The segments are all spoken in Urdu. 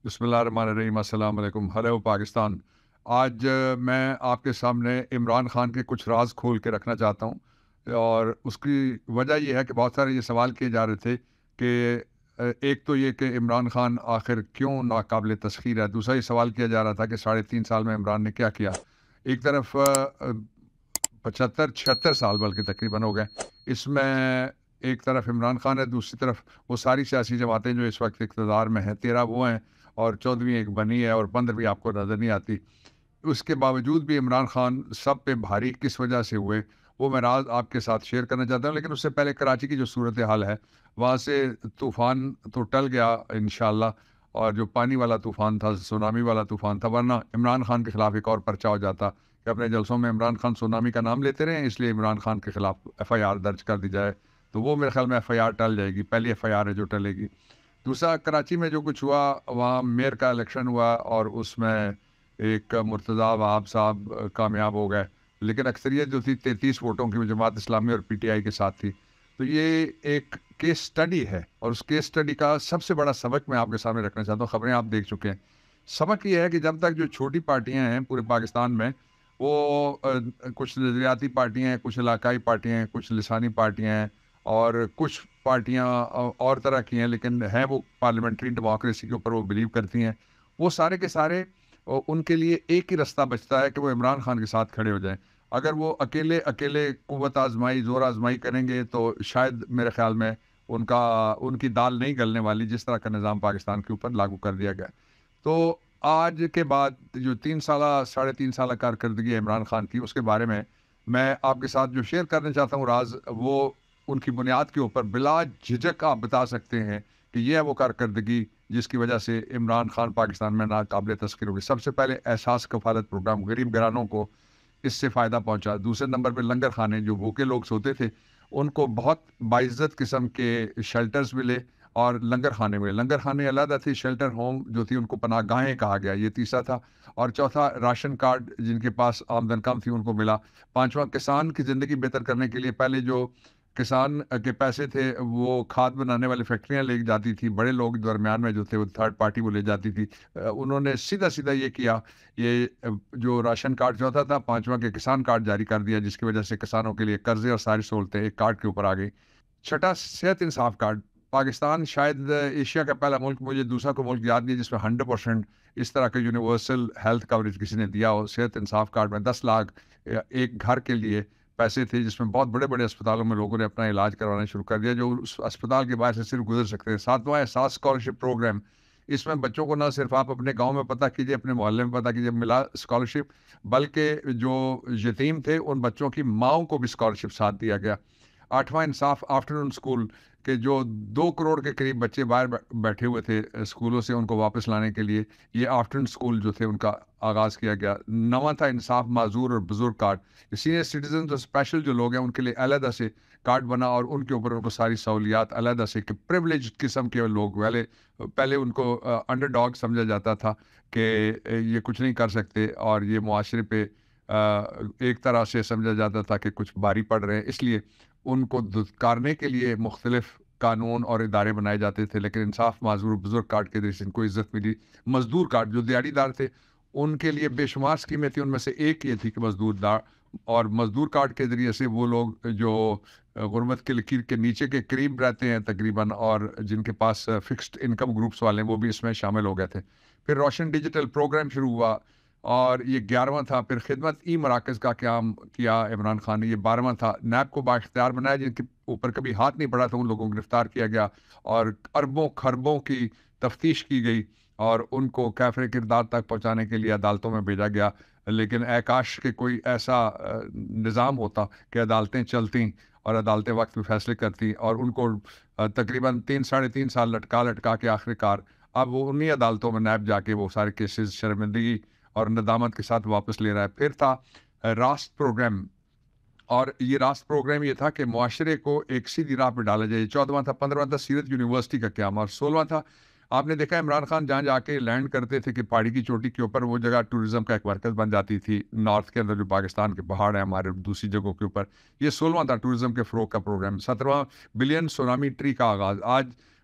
بسم اللہ الرحمن الرحیم، السلام علیکم، ہیلو پاکستان۔ آج میں آپ کے سامنے عمران خان کے کچھ راز کھول کے رکھنا چاہتا ہوں، اور اس کی وجہ یہ ہے کہ بہت سارے یہ سوال کیے جا رہے تھے کہ ایک تو یہ کہ عمران خان آخر کیوں ناقابل تسخیر ہے۔ دوسرا یہ سوال کیا جا رہا تھا کہ 3.5 سال میں عمران نے کیا کیا۔ ایک طرف 75-76 سال بلکہ تقریباً ہو گئے اس میں، ایک طرف عمران خان ہے، دوسری طرف وہ ساری سیاسی جماعتیں جو اس وقت اقتدار میں ہیں، 13 وہ ہیں اور 14ویں ایک بنی ہے اور 15ویں آپ کو نظر نہیں آتی۔ اس کے باوجود بھی عمران خان سب پہ بھاری کس وجہ سے ہوئے، وہ میں راز آپ کے ساتھ شیئر کرنا چاہتا ہوں۔ لیکن اس سے پہلے کراچی کی جو صورتحال ہے، وہاں سے طوفان تو ٹل گیا انشاءاللہ، اور جو پانی والا طوفان تھا، سونامی والا طوفان تھا، ورنہ عمران خان کے خلاف ایک اور پرچہ ہو جاتا کہ اپنے جلسوں میں عمران خان سونامی کا نام لیتے رہے، اس لیے عمران خان کے خلاف FIR درج کر دی جائے، تو وہ میرے خیال میں FIR ٹل جائے گی، پہلی FIR ہے جو ٹلے گی۔ دوسرا، کراچی میں جو کچھ ہوا، وہاں میئر کا الیکشن ہوا اور اس میں ایک مرتضیٰ وہاب صاحب کامیاب ہو گئے، لیکن اکثریت جو تھی 33 ووٹوں کی، وہ جماعت اسلامی اور PTI کے ساتھ تھی۔ تو یہ ایک کیس سٹڈی ہے، اور اس کیس سٹڈی کا سب سے بڑا سبق میں آپ کے سامنے رکھنا چاہتا ہوں۔ خبریں آپ دیکھ چکے ہیں۔ سبق یہ ہے کہ جب تک جو چھوٹی پارٹیاں ہیں پورے پاکستان میں، وہ کچھ نظریاتی پارٹیاں ہیں، کچھ علاقائی پارٹیاں ہیں، کچھ لسانی پارٹیاں ہیں، اور کچھ پارٹیاں اور طرح کی ہیں، لیکن ہیں وہ پارلیمنٹری ڈیموکریسی کے اوپر وہ بلیو کرتی ہیں، وہ سارے کے سارے ان کے لیے ایک ہی رستہ بچتا ہے کہ وہ عمران خان کے ساتھ کھڑے ہو جائیں۔ اگر وہ اکیلے اکیلے قوت آزمائی، زور آزمائی کریں گے تو شاید میرے خیال میں ان کی دال نہیں گلنے والی، جس طرح کا نظام پاکستان کے اوپر لاگو کر دیا گیا۔ تو آج کے بعد جو 3 سالہ 3.5 سالہ کارکردگی ہے عمران خان کی، اس کے بارے میں آپ کے ساتھ جو شیئر کرنا چاہتا ہوں راز، وہ ان کی بنیاد کے اوپر بلا جھجک آپ بتا سکتے ہیں کہ یہ ہے وہ کارکردگی جس کی وجہ سے عمران خان پاکستان میں ناقابل تسخیر ہو گئی۔ سب سے پہلے احساس کفالت پروگرام، غریب گھرانوں کو اس سے فائدہ پہنچا۔ دوسرے نمبر پہ لنگر خانے، جو بھوکے لوگ سوتے تھے ان کو بہت باعزت قسم کے شیلٹرز ملے، اور لنگر خانے ملے۔ لنگر خانے علیحدہ تھے، شیلٹر ہوم جو تھی ان کو پناہ گاہیں کہا گیا، یہ تیسرا تھا۔ اور چوتھا، راشن کارڈ جن کے پاس آمدن کم تھی ان کو ملا۔ پانچواں، کسان کی زندگی بہتر کرنے کے لیے پہلے جو کسان کے پیسے تھے وہ کھاد بنانے والی فیکٹریاں لے جاتی تھی، بڑے لوگ درمیان میں جو تھے وہ تھرڈ پارٹی وہ لے جاتی تھی، انہوں نے سیدھا سیدھا یہ کیا، یہ جو راشن کارڈ چوتھا تھا، پانچواں کے کسان کارڈ جاری کر دیا، جس کی وجہ سے کسانوں کے لیے قرضے اور ساری سہولتیں ایک کارڈ کے اوپر آ گئی۔ چھٹا، صحت انصاف کارڈ۔ پاکستان شاید ایشیا کا پہلا ملک، مجھے دوسرا کوئی ملک یاد نہیں جس میں 100% اس طرح کا یونیورسل ہیلتھ کوریج کسی نے دیا ہو۔ صحت انصاف کارڈ میں 10 لاکھ ایک گھر کے لیے پیسے تھے، جس میں بہت بڑے بڑے اسپتالوں میں لوگوں نے اپنا علاج کروانا شروع کر دیا جو اس اسپتال کے باہر سے صرف گزر سکتے ہیں۔ ساتواں، احساس اسکالرشپ پروگرام۔ اس میں بچوں کو نہ صرف آپ اپنے گاؤں میں پتہ کیجئے، اپنے محلے میں پتہ کیجئے ملا اسکالرشپ، بلکہ جو یتیم تھے ان بچوں کی ماؤں کو بھی اسکالرشپ ساتھ دیا گیا۔ آٹھواں، انصاف آفٹرنون اسکول، کہ جو 2 کروڑ کے قریب بچے باہر بیٹھے ہوئے تھے اسکولوں سے، ان کو واپس لانے کے لیے یہ آفٹرنون اسکول جو تھے ان کا آغاز کیا گیا۔ نواں تھا انصاف معذور اور بزرگ کارڈ، سینئر سٹیزنز اور اسپیشل جو لوگ ہیں ان کے لیے علیحدہ سے کارڈ بنا، اور ان کے اوپر ان کو ساری سہولیات علیحدہ سے، کہ پریولیج قسم کے لوگ، پہلے ان کو انڈر ڈاگ سمجھا جاتا تھا کہ یہ کچھ نہیں کر سکتے، اور یہ معاشرے پہ ایک طرح سے سمجھا جاتا تھا کہ کچھ بھاری پڑ رہے ہیں، اس لیے ان کو دھتکارنے کے لیے مختلف قانون اور ادارے بنائے جاتے تھے۔ لیکن انصاف معذور بزرگ کارڈ کے ذریعے سے ان کو عزت ملی۔ مزدور کارڈ، جو دیہڑی دار تھے ان کے لیے بے شمار اسکیمیں تھیں، ان میں سے ایک یہ تھی کہ مزدور دار، اور مزدور کارڈ کے ذریعے سے وہ لوگ جو غربت کی لکیر کے نیچے کے قریب رہتے ہیں تقریباً، اور جن کے پاس فکسڈ انکم گروپس والے ہیں، وہ بھی اس میں شامل ہو گئے تھے۔ پھر روشن ڈیجیٹل پروگرام شروع ہوا، اور یہ 11واں تھا۔ پھر خدمت مراکز کا قیام کیا عمران خان نے، یہ 12واں تھا۔ نیب کو بااختیار بنایا، جن کے اوپر کبھی ہاتھ نہیں پڑا تھا ان لوگوں کو گرفتار کیا گیا، اور اربوں خربوں کی تفتیش کی گئی، اور ان کو کیفر کردار تک پہنچانے کے لیے عدالتوں میں بھیجا گیا۔ لیکن اے کاش کہ کوئی ایسا نظام ہوتا کہ عدالتیں چلتیں اور عدالتیں وقت پہ فیصلے کرتی، اور ان کو تقریباً 3 ساڑھے 3 سال لٹکا کے آخرکار اب وہ انہی عدالتوں میں نیب جا کے وہ سارے کیسز شرمندگی اور ندامت کے ساتھ واپس لے رہا ہے۔ پھر تھا راست پروگرام، اور یہ راست پروگرام یہ تھا کہ معاشرے کو ایک سیدھی راہ پہ ڈالا جائے۔ 14واں تھا۔ 15واں تھا سیرت یونیورسٹی کا قیام، اور 16واں تھا، آپ نے دیکھا عمران خان جہاں جا کے لینڈ کرتے تھے کہ پہاڑی کی چوٹی کے اوپر وہ جگہ ٹورزم کا ایک مرکز بن جاتی تھی، نارتھ کے اندر جو پاکستان کے پہاڑ ہیں ہمارے دوسری جگہوں کے اوپر، یہ 16واں تھا ٹورزم کے فروغ کا پروگرام۔ 17واں، بلین سونامی ٹری کا آغاز۔ آج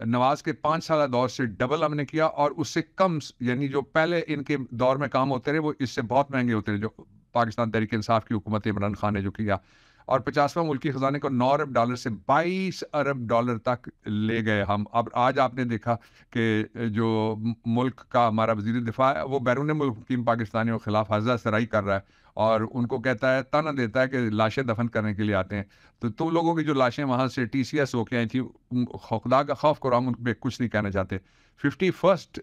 نواز کے 5 سالہ دور سے ڈبل ہم نے کیا، اور اس سے کم، یعنی جو پہلے ان کے دور میں کام ہوتے رہے وہ اس سے بہت مہنگے ہوتے رہے، جو پاکستان تحریک انصاف کی حکومت عمران خان نے جو کیا، اور 50واں ملکی خزانے کو 9 ارب ڈالر سے 22 ارب ڈالر تک لے گئے ہم۔ اب آج آپ نے دیکھا کہ جو ملک کا ہمارا وزیر دفاع ہے وہ بیرون ملک مقیم پاکستانیوں کے خلاف حاضرہ سرائی کر رہا ہے، اور ان کو کہتا ہے، تانا دیتا ہے کہ لاشیں دفن کرنے کے لیے آتے ہیں، تو تم لوگوں کی جو لاشیں وہاں سے ٹی سی ایس ہو کے آئی تھی، خدا کا خوف کرو، ہم ان پہ کچھ نہیں کہنا چاہتے۔ 51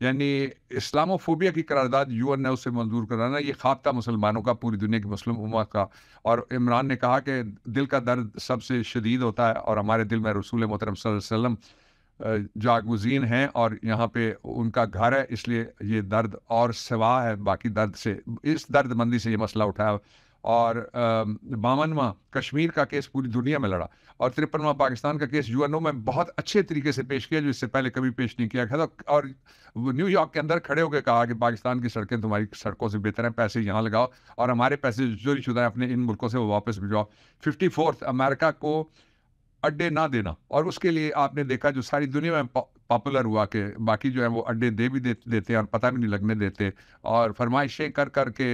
یعنی اسلامو فوبیا کی قرارداد یو این نے اسے منظور کرانا، یہ خواب تھا مسلمانوں کا، پوری دنیا کی مسلم امت کا، اور عمران نے کہا کہ دل کا درد سب سے شدید ہوتا ہے، اور ہمارے دل میں رسول محترم صلی اللہ علیہ وسلم جاگزین ہیں، اور یہاں پہ ان کا گھر ہے، اس لیے یہ درد اور سوا ہے باقی درد سے، اس درد مندی سے یہ مسئلہ اٹھایا۔ اور 52واں کشمیر کا کیس پوری دنیا میں لڑا، اور 53واں پاکستان کا کیس یو این او میں بہت اچھے طریقے سے پیش کیا، جو اس سے پہلے کبھی پیش نہیں کیا گیا تھا، اور وہ نیو یارک کے اندر کھڑے ہو کے کہا کہ پاکستان کی سڑکیں تمہاری سڑکوں سے بہتر ہیں، پیسے یہاں لگاؤ، اور ہمارے پیسے چوری شدہ ہیں اپنے ان ملکوں سے وہ واپس بھجواؤ۔ 54 امریکہ کو اڈے نہ دینا، اور اس کے لیے آپ نے دیکھا جو ساری دنیا میں پاپولر ہوا کہ باقی جو ہے وہ اڈے دے بھی دیتے ہیں اور پتہ بھی نہیں لگنے دیتے، اور فرمائشیں کر کر کے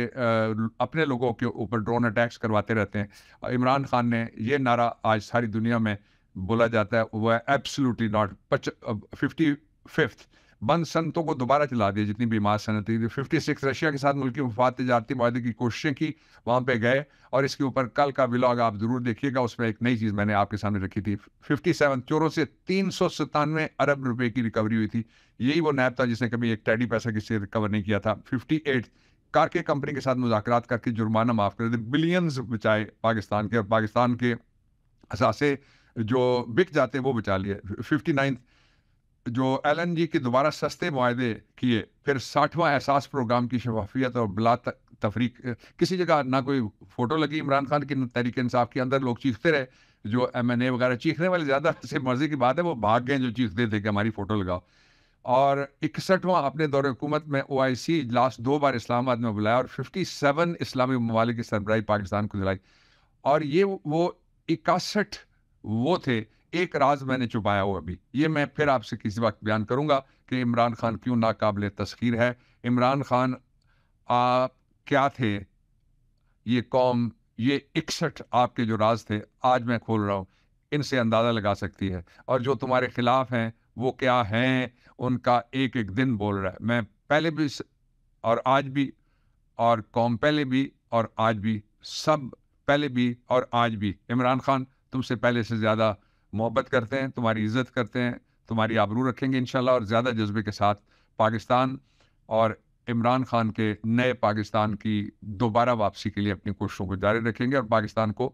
اپنے لوگوں کے اوپر ڈرون اٹیکس کرواتے رہتے ہیں۔ عمران خان نے یہ نعرہ آج ساری دنیا میں بولا جاتا ہے، وہ ہے ایبسلیوٹلی ناٹ۔ 55 بند صنعتوں کو دوبارہ چلا دیا، جتنی بھی ماس صنعتیں تھیں۔ 56 رشیا کے ساتھ ملکی مفاد تجارتی معاہدے کی کوششیں کی، وہاں پہ گئے، اور اس کے اوپر کل کا ولاگ آپ ضرور دیکھیے گا، اس میں ایک نئی چیز میں نے آپ کے سامنے رکھی تھی۔ 57 چوروں سے 397 ارب روپے کی ریکوری ہوئی تھی، یہی وہ نیب تھا جس نے کبھی ایک ٹیڈی پیسہ کسی سے ریکور نہیں کیا تھا۔ 58 کارکے کمپنی کے ساتھ مذاکرات کر کے جرمانہ معاف کر دے، بلینز بچائے پاکستان کے، اور پاکستان کے اثاثے جو بک جاتے ہیں وہ بچا لیے۔ 59 جو ایل این جی کے دوبارہ سستے معاہدے کیے، پھر 60واں احساس پروگرام کی شفافیت اور بلا تفریق، کسی جگہ نہ کوئی فوٹو لگی عمران خان کی تحریک انصاف کے اندر، لوگ چیختے رہے، جو ایم این اے وغیرہ چیخنے والے زیادہ سے مرضی کی بات ہے، وہ بھاگ گئے جو چیختے تھے کہ ہماری فوٹو لگاؤ۔ اور 61واں اپنے دور حکومت میں او آئی سی اجلاس 2 بار اسلام آباد میں بلایا، اور 57 اسلامی ممالک کی سربراہی پاکستان کو دلائی، اور یہ وہ 61 وہ تھے۔ ایک راز میں نے چھپایا ہوا ابھی، یہ میں پھر آپ سے کسی وقت بیان کروں گا کہ عمران خان کیوں ناقابل تسخیر ہے۔ عمران خان آپ کیا تھے، یہ قوم، یہ 61 آپ کے جو راز تھے آج میں کھول رہا ہوں، ان سے اندازہ لگا سکتی ہے، اور جو تمہارے خلاف ہیں وہ کیا ہیں، ان کا ایک ایک دن بول رہا ہے۔ میں پہلے بھی اور آج بھی، اور قوم پہلے بھی اور آج بھی، سب پہلے بھی اور آج بھی، عمران خان تم سے پہلے سے زیادہ محبت کرتے ہیں، تمہاری عزت کرتے ہیں، تمہاری آبرو رکھیں گے انشاءاللہ، اور زیادہ جذبے کے ساتھ پاکستان اور عمران خان کے نئے پاکستان کی دوبارہ واپسی کے لیے اپنی کوششوں کو جاری رکھیں گے، اور پاکستان کو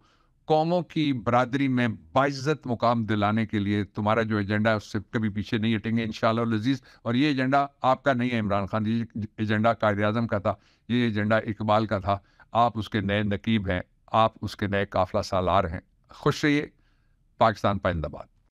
قوموں کی برادری میں باعزت مقام دلانے کے لیے تمہارا جو ایجنڈا ہے اس سے کبھی پیچھے نہیں ہٹیں گے انشاءاللہ العزیز۔ اور یہ ایجنڈا آپ کا نہیں ہے عمران خان، یہ ایجنڈا قائد اعظم کا تھا، یہ ایجنڈا اقبال کا تھا، آپ اس کے نئے نقیب ہیں، آپ اس کے نئے قافلہ سالار ہیں۔ خوش رہیے، پاکستان پائندہ باد۔